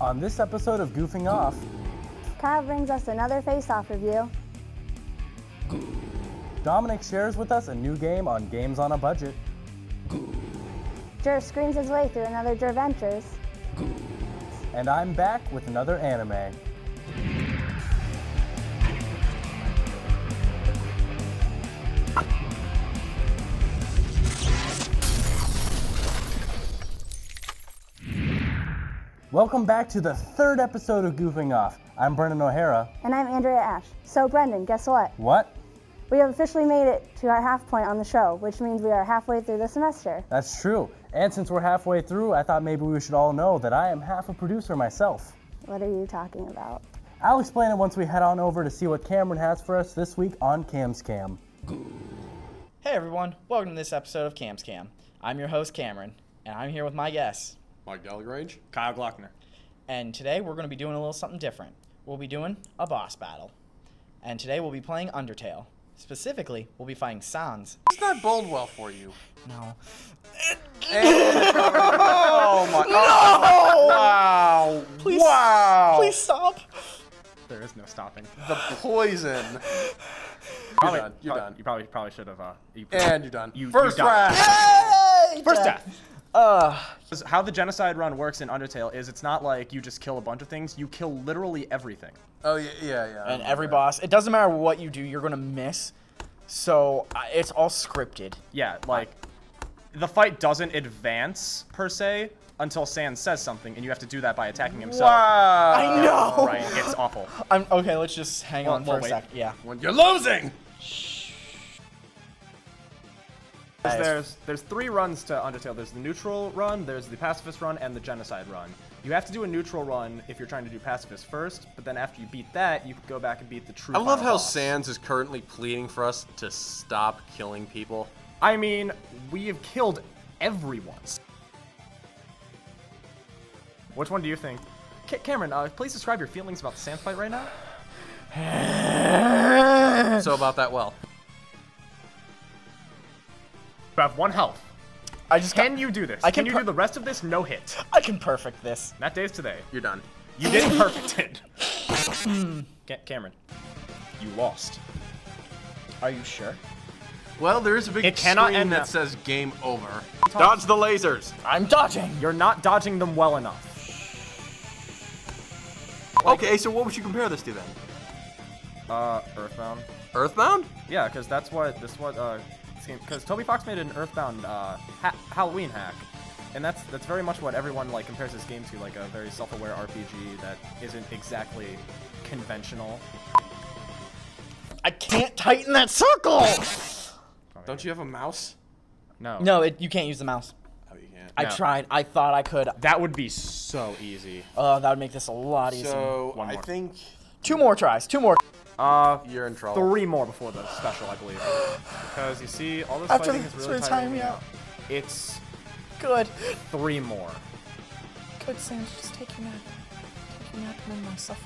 On this episode of Goofing Off, Kyle brings us another face-off review. Dominic shares with us a new game on games on a budget. Jer screams his way through another Jer Ventures. And I'm back with another anime. Welcome back to the third episode of Goofing Off. I'm Brendan O'Hara. And I'm Andrea Ash. So Brendan, guess what? What? We have officially made it to our half point on the show, which means we are halfway through the semester. That's true. And since we're halfway through, I thought maybe we should all know that I am half a producer myself. What are you talking about? I'll explain it once we head on over to see what Cameron has for us this week on Cam's Cam. Hey everyone, welcome to this episode of Cam's Cam. I'm your host Cameron, and I'm here with my guests, Mike Gallagrange, Kyle Glockner. And today we're going to be doing a little something different. We'll be doing a boss battle. And today we'll be playing Undertale. Specifically, we'll be fighting Sans. It's not bode well for you. No. Oh my! No! Wow! Please, Wow! Please stop. There is no stopping. The poison. You're done. You probably should have. And you're done. First round. Yay! First death. How the genocide run works in Undertale is it's not like you just kill a bunch of things. You kill literally everything. Oh yeah. And every boss, it doesn't matter what you do, you're going to miss. So it's all scripted. Yeah, like the fight doesn't advance per se until Sans says something, and you have to do that by attacking himself. Wow! I know. Right, it's awful. Okay, let's just hang on for a sec. Yeah. When you're losing. There's three runs to Undertale. There's the neutral run, there's the pacifist run, and the genocide run. You have to do a neutral run if you're trying to do pacifist first, but then after you beat that, you can go back and beat the true I love final how boss. Sans is currently pleading for us to stop killing people. I mean, we have killed everyone. Which one do you think? Cameron, please describe your feelings about the Sans fight right now. So about that well. You have 1 health. Can you do this? Can you do the rest of this no hit? I can perfect this. That day's today. You're done. You didn't perfect it. Cameron, you lost. Are you sure? Well, there is a big cannot screen end that now. says game over. Dodge the lasers. I'm dodging. You're not dodging them well enough. Okay, so what would you compare this to then? Earthbound. Earthbound? Yeah, because that's what because Toby Fox made an Earthbound Halloween hack, and that's very much what everyone like compares this game to, like a very self-aware RPG that isn't exactly conventional. I can't tighten that circle. Don't you have a mouse? No. No, you can't use the mouse. Oh, you can't. I tried. I thought I could. That would be so easy. That would make this a lot easier. So One I more. think 2 more tries. 2 more. you're in trouble. 3 more before the special, I believe. Because you see, all this After fighting is really it's tiring me me out. out. It's Good. 3 more. Good, Sam. Just take your nap. Take your nap and then myself.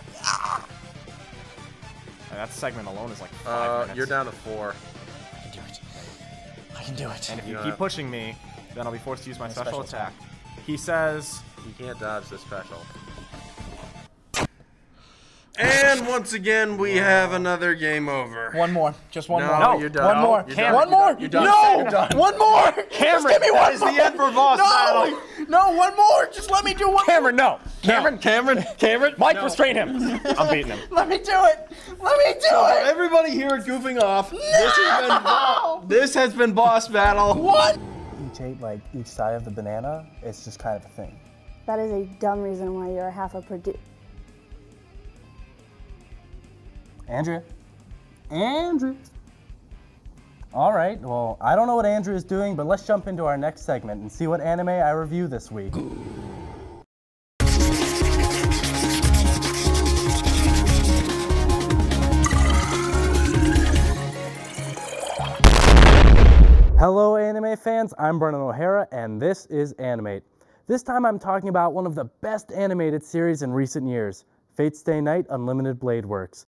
And that segment alone is like 5 minutes. You're down to 4. I can do it. I can do it. And if you Yeah. keep pushing me, then I'll be forced to use my special special attack. He says, You can't dodge the special. And once again, we have another game over. 1 more. Just 1 No, more. you're done. 1 more. You're done. 1 more. You're done. No. You're done. 1 more. Just give me 1 That is the end for boss battle. No, 1 more. Just let me do 1 Cameron, no! Cameron, Cameron, Mike, restrain him! I'm beating him. Let me do it. Let me do it. Everybody here at Goofing Off, this has been boss battle. What? Each ate like each side of the banana. It's just kind of a thing. That is a dumb reason why you're half a producer. Andrea? All right, well, I don't know what Andrew is doing, but let's jump into our next segment and see what anime I review this week. Hello, anime fans. I'm Brendan O'Hara, and this is Animate. This time I'm talking about one of the best animated series in recent years, Fate Stay Night Unlimited Blade Works.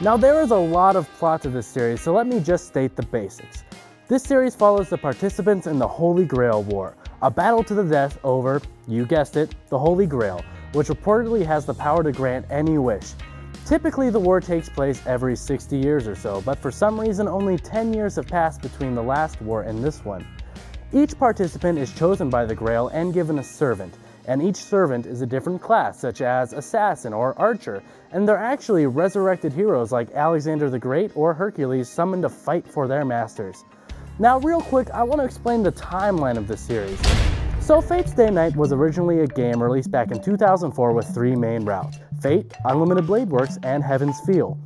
Now there is a lot of plot to this series, so let me just state the basics. This series follows the participants in the Holy Grail War, a battle to the death over, you guessed it, the Holy Grail, which reportedly has the power to grant any wish. Typically the war takes place every 60 years or so, but for some reason only 10 years have passed between the last war and this one. Each participant is chosen by the Grail and given a servant, and each servant is a different class, such as assassin or archer, and they're actually resurrected heroes like Alexander the Great or Hercules summoned to fight for their masters. Now real quick, I want to explain the timeline of this series. So Fate's Day Night was originally a game released back in 2004 with 3 main routes: Fate, Unlimited Blade Works, and Heaven's Feel.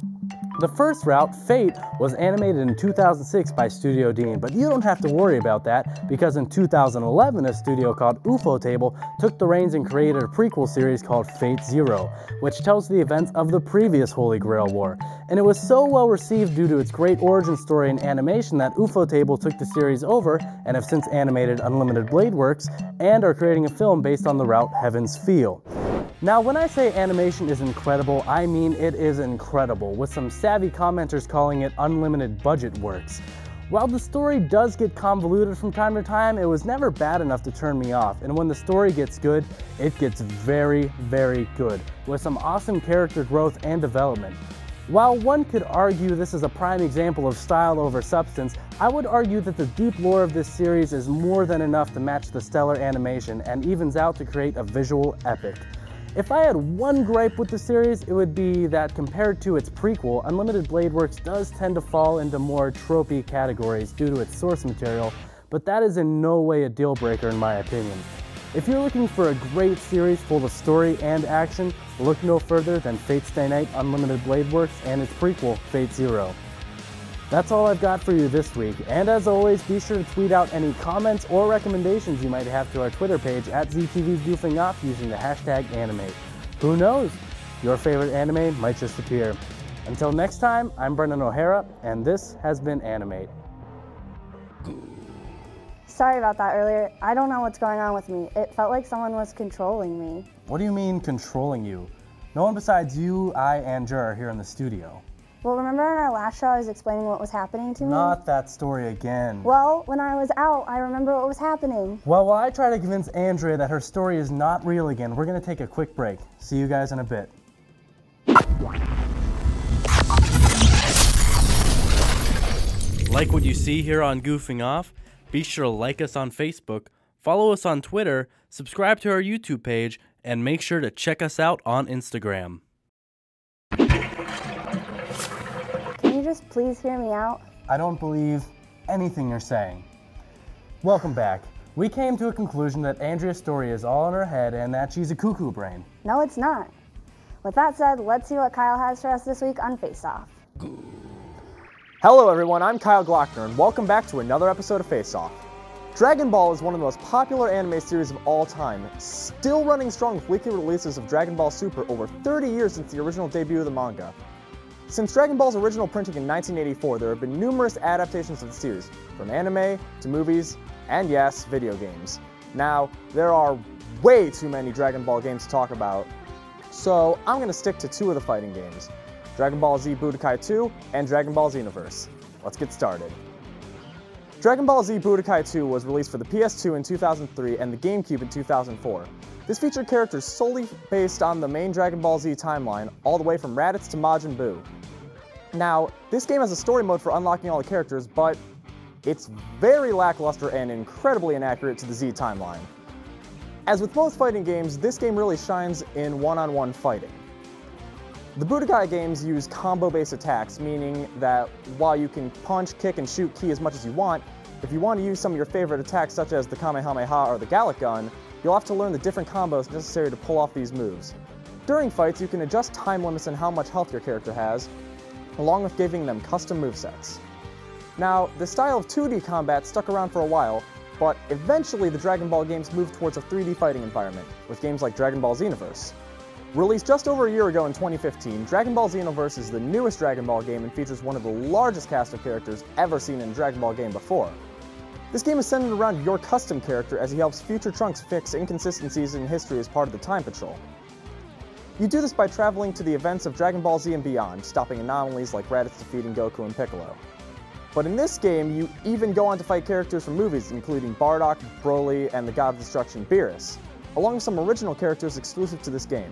The first route, Fate, was animated in 2006 by Studio Dean, but you don't have to worry about that because in 2011 a studio called Ufotable took the reins and created a prequel series called Fate Zero, which tells the events of the previous Holy Grail War. And it was so well received due to its great origin story and animation that Ufotable took the series over and have since animated Unlimited Blade Works and are creating a film based on the route Heaven's Feel. Now when I say animation is incredible, I mean it is incredible, with some savvy commenters calling it unlimited budget works. While the story does get convoluted from time to time, it was never bad enough to turn me off, and when the story gets good, it gets very, very good, with some awesome character growth and development. While one could argue this is a prime example of style over substance, I would argue that the deep lore of this series is more than enough to match the stellar animation and evens out to create a visual epic. If I had one gripe with the series, it would be that compared to its prequel, Unlimited Blade Works does tend to fall into more tropey categories due to its source material, but that is in no way a deal breaker in my opinion. If you're looking for a great series full of story and action, look no further than Fate's Day Night, Unlimited Blade Works, and its prequel, Fate Zero. That's all I've got for you this week, and as always, be sure to tweet out any comments or recommendations you might have to our Twitter page at ZTVGoofingOff using the hashtag Animate. Who knows? Your favorite anime might just appear. Until next time, I'm Brendan O'Hara, and this has been Animate. Sorry about that earlier. I don't know what's going on with me. It felt like someone was controlling me. What do you mean controlling you? No one besides you, I, and Jer are here in the studio. Well, remember in our last show I was explaining what was happening to me? Not that story again. Well, when I was out, I remember what was happening. Well, while I try to convince Andrea that her story is not real again, we're going to take a quick break. See you guys in a bit. Like what you see here on Goofing Off? Be sure to like us on Facebook, follow us on Twitter, subscribe to our YouTube page, and make sure to check us out on Instagram. Can you just please hear me out? I don't believe anything you're saying. Welcome back. We came to a conclusion that Andrea's story is all in her head and that she's a cuckoo brain. No, it's not. With that said, let's see what Kyle has for us this week on Face Off. Hello everyone, I'm Kyle Glockner, and welcome back to another episode of Face Off. Dragon Ball is one of the most popular anime series of all time, still running strong with weekly releases of Dragon Ball Super over 30 years since the original debut of the manga. Since Dragon Ball's original printing in 1984, there have been numerous adaptations of the series, from anime to movies, and yes, video games. Now, there are way too many Dragon Ball games to talk about, so I'm going to stick to 2 of the fighting games, Dragon Ball Z Budokai 2 and Dragon Ball Xenoverse. Let's get started. Dragon Ball Z Budokai 2 was released for the PS2 in 2003 and the GameCube in 2004. This featured characters solely based on the main Dragon Ball Z timeline, all the way from Raditz to Majin Buu. Now, this game has a story mode for unlocking all the characters, but it's very lackluster and incredibly inaccurate to the Z timeline. As with most fighting games, this game really shines in one-on-one fighting. The Budokai games use combo-based attacks, meaning that while you can punch, kick, and shoot ki as much as you want, if you want to use some of your favorite attacks such as the Kamehameha or the Gallic Gun, you'll have to learn the different combos necessary to pull off these moves. During fights, you can adjust time limits and how much health your character has, along with giving them custom movesets. Now, the style of 2D combat stuck around for a while, but eventually the Dragon Ball games moved towards a 3D fighting environment, with games like Dragon Ball Xenoverse. Released just over a year ago in 2015, Dragon Ball Xenoverse is the newest Dragon Ball game and features one of the largest cast of characters ever seen in a Dragon Ball game before. This game is centered around your custom character as he helps future Trunks fix inconsistencies in history as part of the Time Patrol. You do this by traveling to the events of Dragon Ball Z and beyond, stopping anomalies like Raditz defeating Goku and Piccolo. But in this game, you even go on to fight characters from movies, including Bardock, Broly, and the God of Destruction, Beerus, along with some original characters exclusive to this game.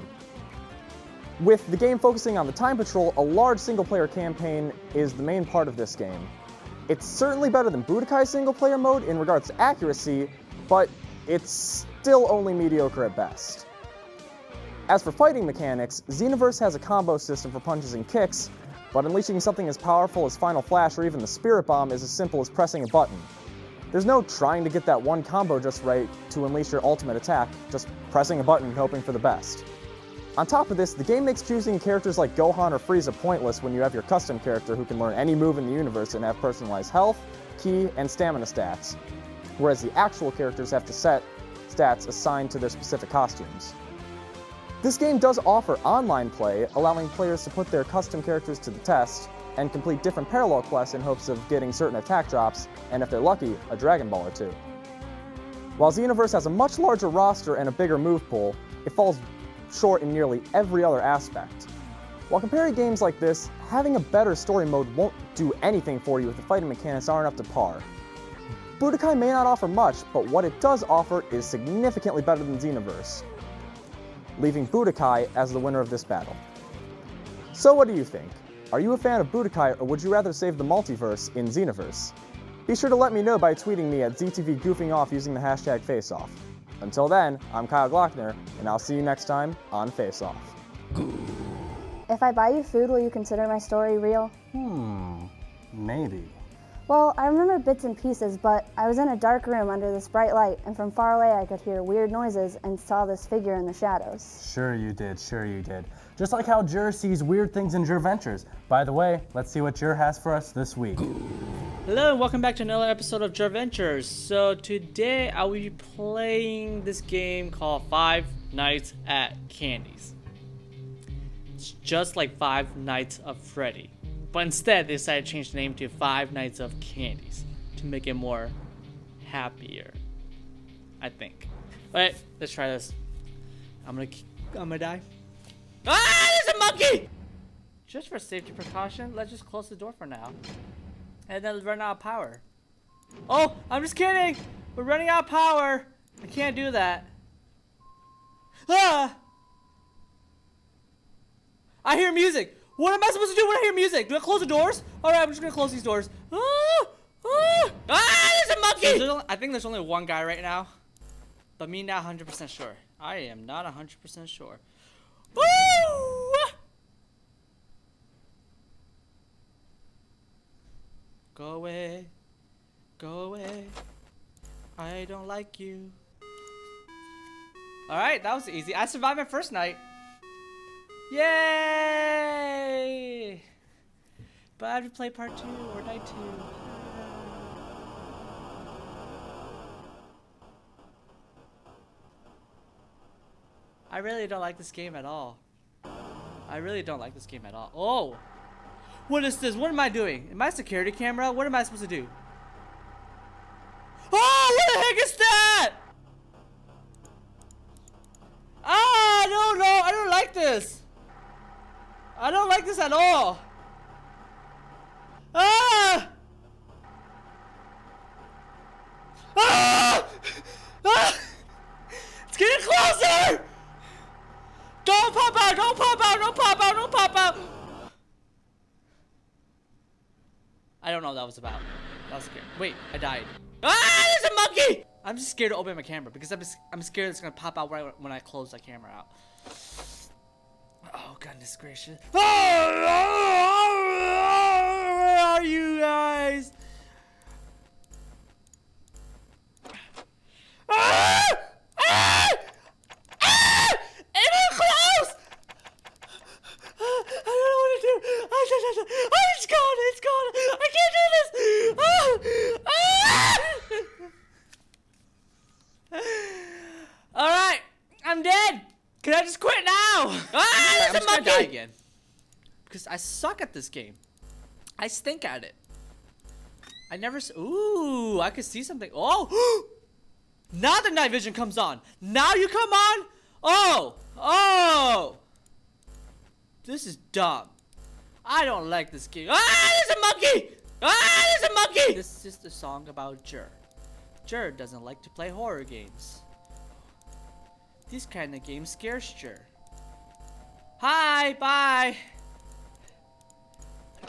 With the game focusing on the Time Patrol, a large single-player campaign is the main part of this game. It's certainly better than Budokai's single-player mode in regards to accuracy, but it's still only mediocre at best. As for fighting mechanics, Xenoverse has a combo system for punches and kicks, but unleashing something as powerful as Final Flash or even the Spirit Bomb is as simple as pressing a button. There's no trying to get that one combo just right to unleash your ultimate attack, just pressing a button and hoping for the best. On top of this, the game makes choosing characters like Gohan or Frieza pointless when you have your custom character who can learn any move in the universe and have personalized health, ki, and stamina stats, whereas the actual characters have to set stats assigned to their specific costumes. This game does offer online play, allowing players to put their custom characters to the test and complete different parallel quests in hopes of getting certain attack drops, and if they're lucky, a Dragon Ball or two. While Xenoverse has a much larger roster and a bigger move pool, it falls short in nearly every other aspect. While comparing games like this, having a better story mode won't do anything for you if the fighting mechanics aren't up to par. Budokai may not offer much, but what it does offer is significantly better than Xenoverse, leaving Budokai as the winner of this battle. So what do you think? Are you a fan of Budokai, or would you rather save the multiverse in Xenoverse? Be sure to let me know by tweeting me at ZTVGoofingOff using the hashtag FaceOff. Until then, I'm Kyle Glockner, and I'll see you next time on Face Off. If I buy you food, will you consider my story real? Maybe. Well, I remember bits and pieces, but I was in a dark room under this bright light, and from far away I could hear weird noises and saw this figure in the shadows. Sure you did, sure you did. Just like how Jur sees weird things in Jur Ventures. By the way, let's see what Jur has for us this week. Hello and welcome back to another episode of Jur Ventures. So today I will be playing this game called Five Nights at Candy's. It's just like Five Nights of Freddy. But instead, they decided to change the name to Five Nights of Candies to make it more happier, I think. Alright, let's try this. I'm gonna die. Ah, there's a monkey! Just for safety precaution, let's just close the door for now. And then run out of power. Oh, I'm just kidding! We're running out of power! I can't do that. Ah! I hear music! What am I supposed to do when I hear music? Do I close the doors? Alright, I'm just gonna close these doors. Ah! Ah! Ah! There's a monkey! So I think there's only one guy right now. But me not 100% sure. I am not 100% sure. Woo! Go away. Go away. I don't like you. Alright, that was easy. I survived my first night. Yay! But I have to play part 2 or night 2. I really don't like this game at all. I really don't like this game at all. Oh! What is this? What am I doing? Am I a security camera? What am I supposed to do? Oh! What the heck is that? Ah! No! I don't like this! I don't like this at all! Ah! Ah! Ah! It's getting closer! Don't pop out! Don't pop out! Don't pop out! Don't pop out! I don't know what that was about. That was scary. Wait, I died. Ah! There's a monkey! I'm just scared to open my camera because I'm scared it's gonna pop out right when I close the camera out. Oh, goodness gracious. Where are you guys? Ah! Ah! Ah! It's close! I don't know what to do. Oh, it's gone. It's gone. I can't do this. Ah! Ah! All right. I'm dead. Can I just quit now? Ah, I'm just gonna die again. Because I suck at this game. I stink at it. I never. Ooh, I could see something. Oh! Now the night vision comes on. Now you come on. Oh! Oh! This is dumb. I don't like this game. Ah, there's a monkey! Ah, there's a monkey! This is the song about Jur. Jur doesn't like to play horror games. These kind of games scares Jur. Hi, bye!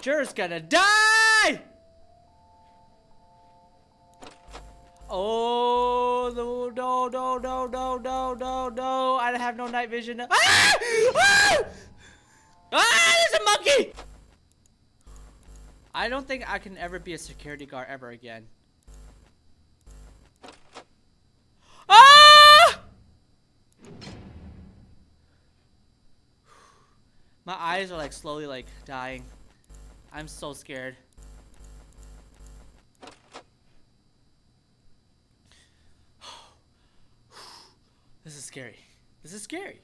Jur's gonna die! Oh, no, no, no, no, no, no, no, no. I have no night vision. Ah! Ah! Ah, there's a monkey! I don't think I can ever be a security guard ever again. Ah! My eyes are like slowly like dying. I'm so scared. This is scary. This is scary.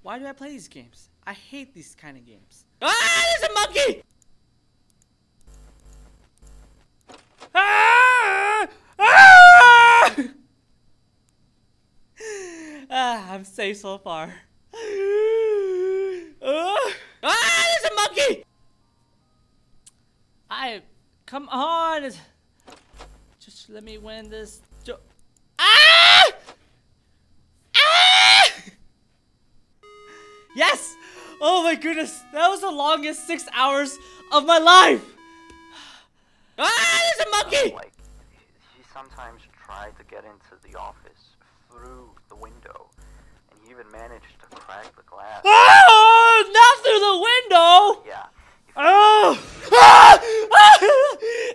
Why do I play these games? I hate these kind of games. Ah, there's a monkey! Ah! Ah! Ah, I'm safe so far. Ah, there's a monkey! Come on! Just let me win this. Ah! Ah! Yes! Oh my goodness, that was the longest 6 hours of my life! Ah, there's a monkey! Like, he sometimes tried to get into the office through the window, and he even managed to crack the glass. Oh, not through the window! Yeah. Oh! Ah! Ah!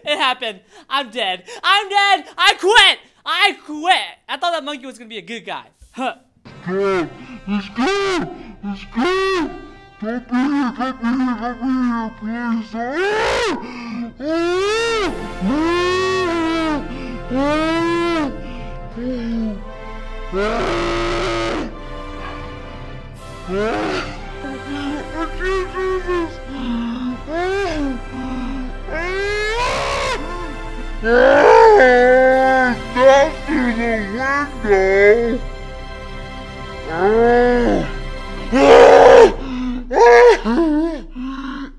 It happened. I'm dead. I'm dead. I quit. I quit. I thought that monkey was gonna be a good guy. Huh. Let's go! Let's go! Don't be here, don't be here, don't be here, please. I can't do this! Not through the window!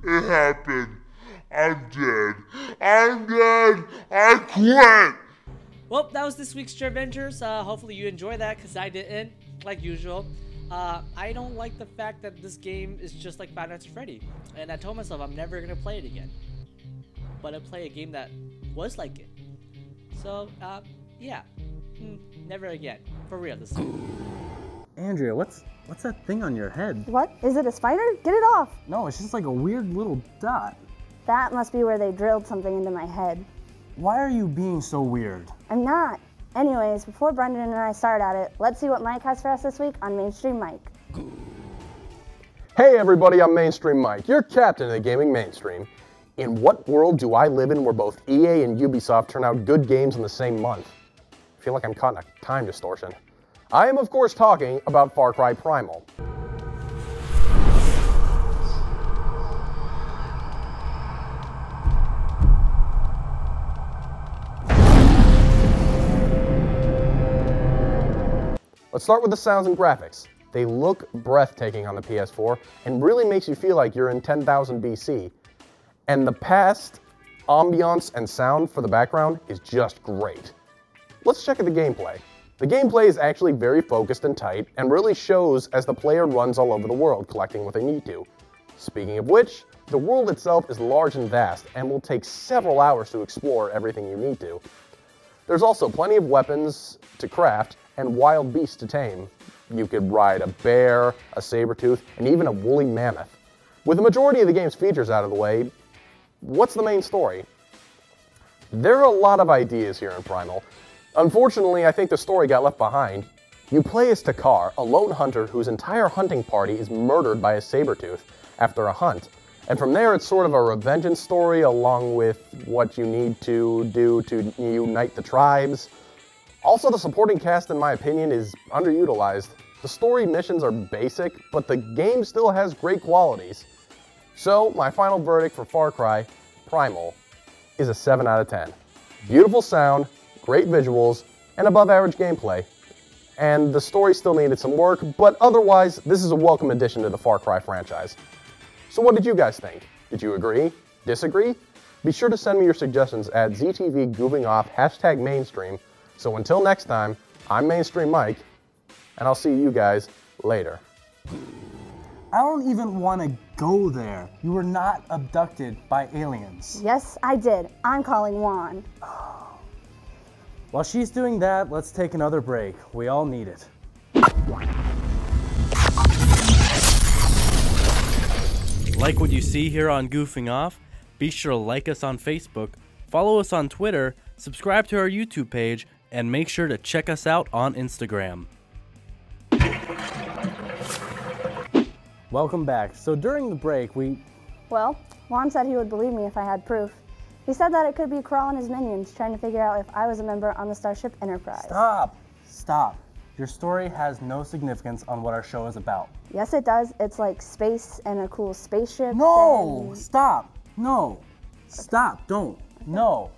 It happened. I'm dead. I'm dead. I quit. Well, that was this week's Adventures. Hopefully you enjoyed that, because I didn't, like usual. I don't like the fact that this game is just like Five Nights at Freddy. And I told myself I'm never going to play it again. But I play a game that was like it. So, yeah. Never again. For real this time. Andrea, what's that thing on your head? What? Is it a spider? Get it off! No, it's just like a weird little dot. That must be where they drilled something into my head. Why are you being so weird? I'm not. Anyways, before Brendan and I start at it, let's see what Mike has for us this week on Mainstream Mike. Hey everybody, I'm Mainstream Mike, your captain of the gaming mainstream. In what world do I live in where both EA and Ubisoft turn out good games in the same month? I feel like I'm caught in a time distortion. I am of course talking about Far Cry Primal. Let's start with the sounds and graphics. They look breathtaking on the PS4 and really makes you feel like you're in 10,000 BC. And the past ambiance and sound for the background is just great. Let's check out the gameplay. The gameplay is actually very focused and tight and really shows as the player runs all over the world collecting what they need to. Speaking of which, the world itself is large and vast and will take several hours to explore everything you need to. There's also plenty of weapons to craft and wild beasts to tame. You could ride a bear, a saber-tooth, and even a woolly mammoth. With the majority of the game's features out of the way, what's the main story? There are a lot of ideas here in Primal. Unfortunately, I think the story got left behind. You play as Takar, a lone hunter whose entire hunting party is murdered by a saber-tooth after a hunt. And from there, it's sort of a revengeance story along with what you need to do to unite the tribes. Also, the supporting cast, in my opinion, is underutilized. The story missions are basic, but the game still has great qualities. So, my final verdict for Far Cry Primal is a 7 out of 10. Beautiful sound, great visuals, and above average gameplay. And the story still needed some work, but otherwise, this is a welcome addition to the Far Cry franchise. So what did you guys think? Did you agree? Disagree? Be sure to send me your suggestions at ZTV Goofing Off #mainstream. So until next time, I'm Mainstream Mike, and I'll see you guys later. I don't even want to go there. You were not abducted by aliens. Yes, I did. I'm calling Juan. While she's doing that, let's take another break. We all need it. Like what you see here on Goofing Off? Be sure to like us on Facebook, follow us on Twitter, subscribe to our YouTube page, and make sure to check us out on Instagram. Welcome back. So during the break, Well, Juan said he would believe me if I had proof. He said that it could be Crawl and his minions trying to figure out if I was a member on the Starship Enterprise. Stop. Your story has no significance on what our show is about. Yes, it does. It's like space and a cool spaceship. No! Stop! No! Stop! Don't! No!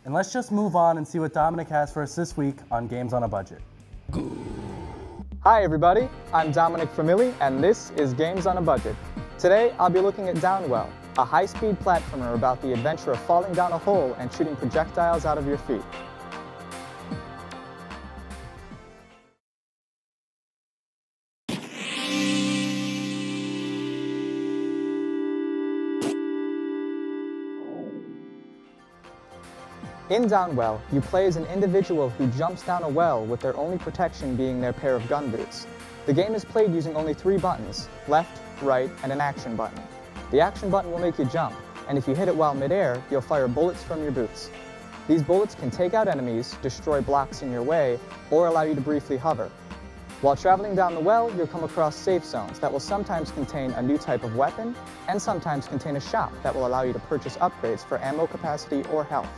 And let's just move on and see what Dominic has for us this week on Games on a Budget. Hi everybody, I'm Dominic Framilli, and this is Games on a Budget. Today, I'll be looking at Downwell, a high-speed platformer about the adventure of falling down a hole and shooting projectiles out of your feet. In Downwell, you play as an individual who jumps down a well with their only protection being their pair of gun boots. The game is played using only 3 buttons, left, right, and an action button. The action button will make you jump, and if you hit it while midair, you'll fire bullets from your boots. These bullets can take out enemies, destroy blocks in your way, or allow you to briefly hover. While traveling down the well, you'll come across safe zones that will sometimes contain a new type of weapon, and sometimes contain a shop that will allow you to purchase upgrades for ammo capacity or health.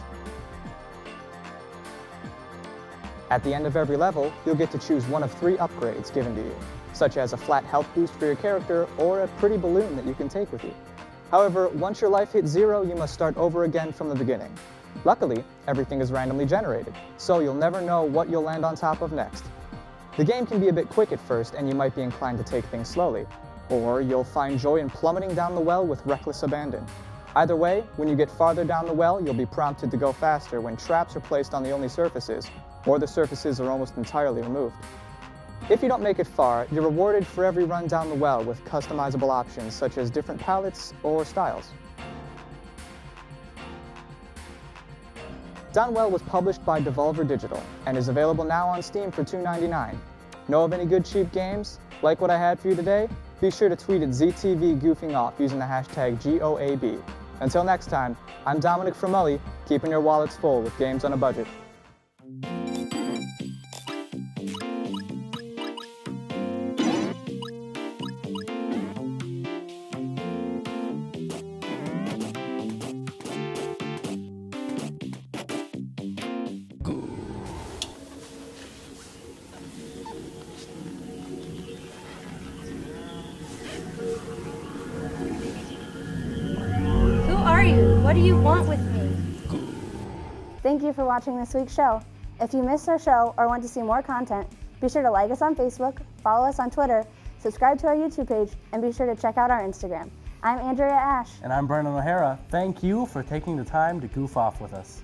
At the end of every level, you'll get to choose one of 3 upgrades given to you, such as a flat health boost for your character or a pretty balloon that you can take with you. However, once your life hits 0, you must start over again from the beginning. Luckily, everything is randomly generated, so you'll never know what you'll land on top of next. The game can be a bit quick at first, and you might be inclined to take things slowly, or you'll find joy in plummeting down the well with reckless abandon. Either way, when you get farther down the well, you'll be prompted to go faster when traps are placed on the only surfaces, or the surfaces are almost entirely removed. If you don't make it far, you're rewarded for every run down the well with customizable options such as different palettes or styles. Downwell was published by Devolver Digital and is available now on Steam for $2.99. Know of any good cheap games? Like what I had for you today? Be sure to tweet at ZTV Goofing Off using the hashtag GOAB. Until next time, I'm Dominic Framilli, keeping your wallets full with Games on a Budget. What do you want with me? Thank you for watching this week's show. If you missed our show or want to see more content, be sure to like us on Facebook, follow us on Twitter, subscribe to our YouTube page, and be sure to check out our Instagram. I'm Andrea Ash. And I'm Brennan O'Hara. Thank you for taking the time to goof off with us.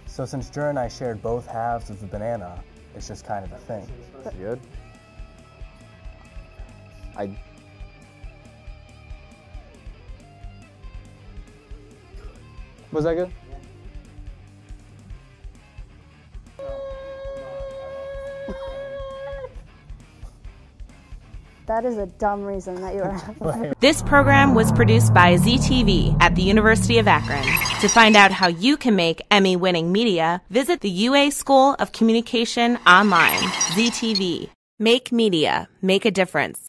So since Jer and I shared both halves of the banana, it's just kind of a thing. Good. Was that good? That is a dumb reason that you are. This program was produced by ZTV at the University of Akron. To find out how you can make Emmy-winning media, visit the UA School of Communication online. ZTV. Make media. Make a difference.